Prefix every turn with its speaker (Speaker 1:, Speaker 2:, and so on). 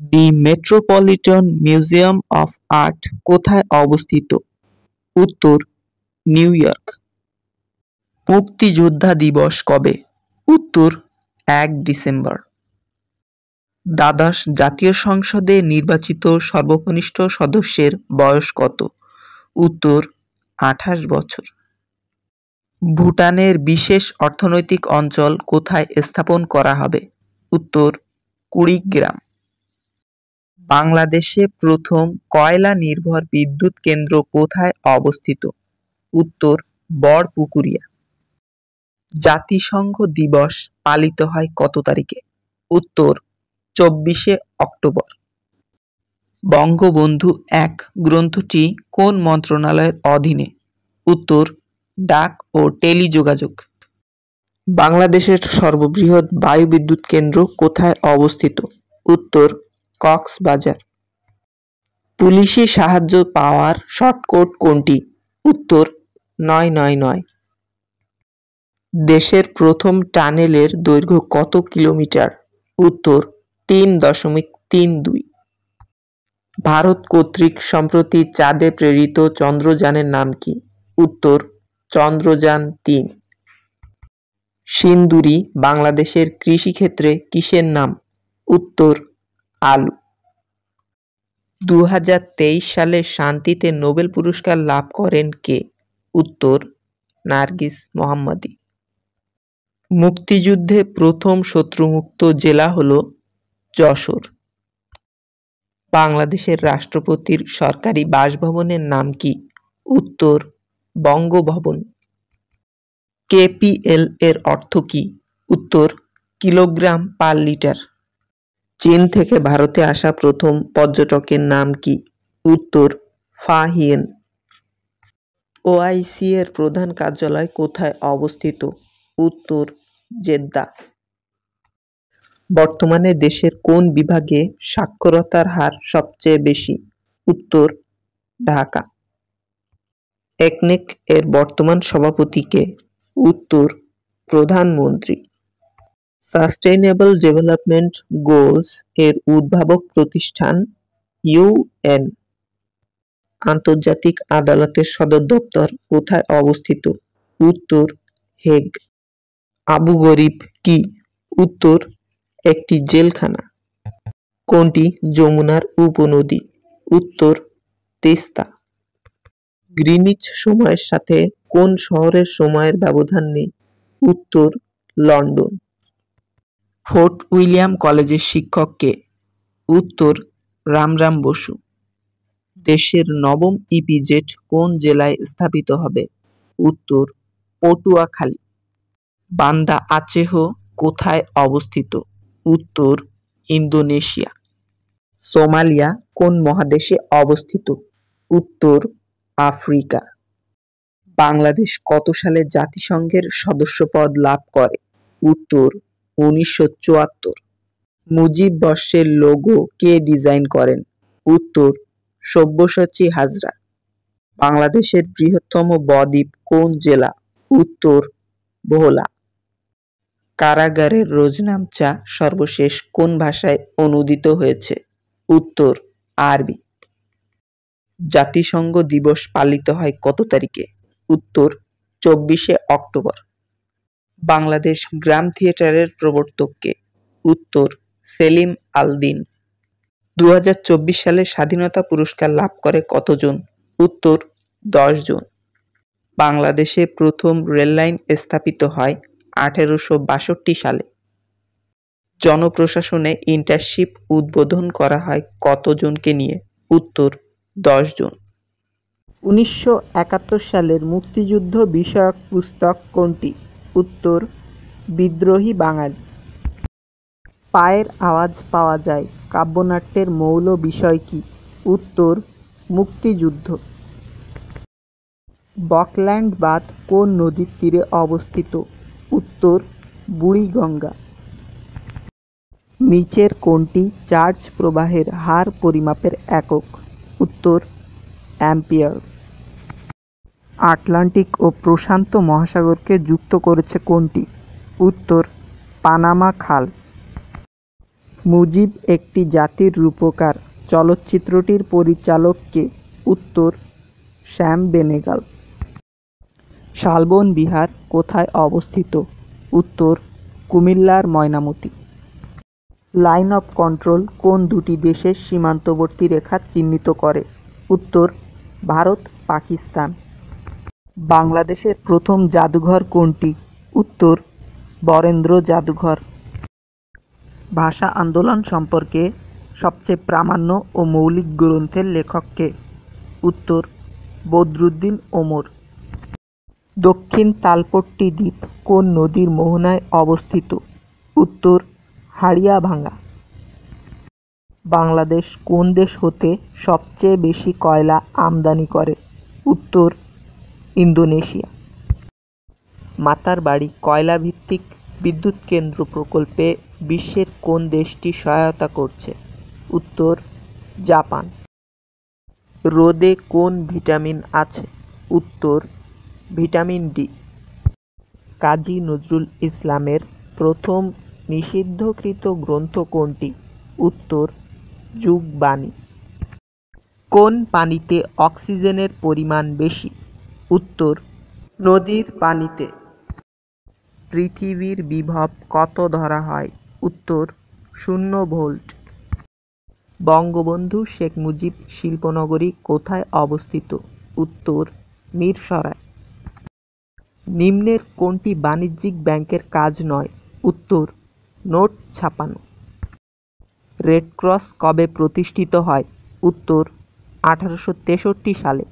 Speaker 1: The metropolitan museum of art কোথায় অবস্থিত? উত্তর, নিউ ইয়র্ক। মুক্তিযোদ্ধা দিবস কবে? উত্তর, 1 ডিসেম্বর। দ্বাদশ জাতীয় সংসদে নির্বাচিত সর্বকনিষ্ঠ সদস্যের বয়স কত? উত্তর, 28 বছর। ভুটানের বিশেষ অর্থনৈতিক অঞ্চল কোথায় স্থাপন করা হবে? উত্তর, কুড়িগ্রাম। বাংলাদেশে প্রথম কয়লা নির্ভর বিদ্যুৎ কেন্দ্র কোথায় অবস্থিত? উত্তর, বড়পুকুরিয়া। জাতিসংঘ দিবস পালিত হয় কত তারিখে? উত্তর, 24শে অক্টোবর। বঙ্গবন্ধু 1 গ্রন্থটি কোন মন্ত্রণালয়ের অধীনে? উত্তর, ডাক ও টেলিযোগাযোগ। বাংলাদেশের সর্ববৃহৎ বায়ু বিদ্যুৎ কেন্দ্র কোথায় অবস্থিত? উত্তর, কক্সবাজার। পুলিশি সাহায্য পাওয়ার শর্টকোড কোনটি? উত্তর, 999। দেশের প্রথম টানেলের দৈর্ঘ্য কত কিলোমিটার? উত্তর, 3.32। ভারত কর্তৃক সম্প্রতি চাঁদে প্রেরিত চন্দ্রযানের নাম কি? উত্তর, চন্দ্রযান-3। সিন্দুরি বাংলাদেশের কৃষিক্ষেত্রে কিসের নাম? উত্তর, আলু। 2023 সালে শান্তিতে নোবেল পুরস্কার লাভ করেন কে? উত্তর, নার্গিস মোহাম্মদী। মুক্তিযুদ্ধে প্রথম শত্রুমুক্ত জেলা হল যশোর। বাংলাদেশের রাষ্ট্রপতির সরকারি বাসভবনের নাম কি? উত্তর, বঙ্গভবন। কেপিএল এর অর্থ কি? উত্তর, কিলোগ্রাম পার লিটার। চীন থেকে ভারতে আসা প্রথম পর্যটকের নাম কি? উত্তর, ফা হিয়েন। ওআইসি এর প্রধান কার্যালয় কোথায় অবস্থিত? উত্তর, জেদ্দা। বর্তমানে দেশের কোন বিভাগে সাক্ষরতার হার সবচেয়ে বেশি? উত্তর, ঢাকা। একনেক এর বর্তমান সভাপতি কে? উত্তর, প্রধানমন্ত্রী। সাস্টেইনেবল ডেভেলপমেন্ট গোলস এর উদ্ভাবক প্রতিষ্ঠান ইউএন। আন্তর্জাতিক আদালতের সদর দপ্তর কোথায় অবস্থিত? উত্তর, হেগ। আবু গরিব কি? উত্তর, একটি জেলখানা। কোনটি যমুনার উপনদী? উত্তর, তিস্তা। গ্রিনিচ সময়ের সাথে কোন শহরের সময়ের ব্যবধান নেই? উত্তর, লন্ডন। ফোর্ট উইলিয়াম কলেজের শিক্ষক কে? উত্তর, রামরাম বসু। দেশের নবম ইপিজেড কোন জেলায় স্থাপিত হবে? উত্তর, পটুয়াখালী। বান্দা আচেহ কোথায় অবস্থিত? উত্তর, ইন্দোনেশিয়া। সোমালিয়া কোন মহাদেশে অবস্থিত? উত্তর, আফ্রিকা। বাংলাদেশ কত সালে জাতিসংঘের সদস্যপদ লাভ করে? উত্তর, 1974। মুজিব বর্ষের লোগো কে ডিজাইন করেন? উত্তর, সব্যসাচী হাজরা। বাংলাদেশের বৃহত্তম বদ্বীপ কোন জেলা? উত্তর, ভোলা। কারাগারের রোজনামচা সর্বশেষ কোন ভাষায় অনূদিত হয়েছে? উত্তর, আরবি। জাতিসংঘ দিবস পালিত হয় কত তারিখে? উত্তর, 24শে অক্টোবর। বাংলাদেশ গ্রাম থিয়েটারের প্রবর্তক কে? উত্তর, সেলিম আল দীন। 2024 সালে স্বাধীনতা পুরস্কার লাভ করে কতজন? উত্তর, 10 জন। বাংলাদেশে প্রথম রেললাইন স্থাপিত হয় 1862 সালে। জনপ্রশাসনে ইন্টার্নশিপ উদ্বোধন করা হয় কতজনকে নিয়ে? উত্তর, 10 জন। 1971 সালের মুক্তিযুদ্ধ বিষয়ক পুস্তক কোনটি? উত্তর, বিদ্রোহী বাঙালি। পায়ের আওয়াজ পাওয়া যায় কাব্যনাট্যের মৌল বিষয় কি? উত্তর, মুক্তিযুদ্ধ। বকল্যান্ড বাঁধ কোন নদীর তীরে অবস্থিত? উত্তর, বুড়িগঙ্গা। নিচের কোনটি চার্জ প্রবাহের হার পরিমাপের একক? উত্তর, অ্যাম্পিয়ার। আটলান্টিক ও প্রশান্ত মহাসাগরকে যুক্ত করেছে কোনটি? উত্তর, পানামা খাল। মুজিব একটি জাতির রূপকার চলচ্চিত্রটির পরিচালক কে? উত্তর শ্যাম বেনেগাল। শালবন বিহার কোথায় অবস্থিত? উত্তর কুমিল্লার ময়নামতি। লাইন অফ কন্ট্রোল কোন দুটি দেশের সীমান্তবর্তী রেখা চিহ্নিত করে? উত্তর ভারত পাকিস্তান। বাংলাদেশের প্রথম জাদুঘর কোনটি? উত্তর বরেন্দ্র জাদুঘর। ভাষা আন্দোলন সম্পর্কে সবচেয়ে প্রামাণ্য ও মৌলিক গ্রন্থের লেখক কে? উত্তর বদরুদ্দীন ওমর। দক্ষিণ তালপট্টি দ্বীপ কোন নদীর মোহনায় অবস্থিত? উত্তর হাড়িয়াভাঙ্গা। বাংলাদেশ কোন দেশ হতে সবচেয়ে বেশি কয়লা আমদানি করে? উত্তর ইন্দোনেশিয়া। মাতারবাড়ি কয়লা ভিত্তিক বিদ্যুৎ কেন্দ্র প্রকল্পে বিশ্বের কোন দেশটি সহায়তা করছে? উত্তর জাপান। রোদে কোন ভিটামিন আছে? উত্তর ভিটামিন ডি। কাজী নজরুল ইসলামের প্রথম নিষিদ্ধকৃত গ্রন্থ কোনটি? উত্তর যুগবাণী। কোন পানিতে অক্সিজেনের পরিমাণ বেশি? উত্তর নদীর পানিতে। পৃথিবীর বিভব কত ধরা হয়? উত্তর 0 ভোল্ট। বঙ্গবন্ধু শেখ মুজিব শিল্পনগরী কোথায় অবস্থিত? উত্তর মিরসরাই। নিম্নের কোনটি বাণিজ্যিক ব্যাংকের কাজ নয়? উত্তর নোট ছাপানো। রেড ক্রস কবে প্রতিষ্ঠিত হয়? উত্তর 1863 সালে।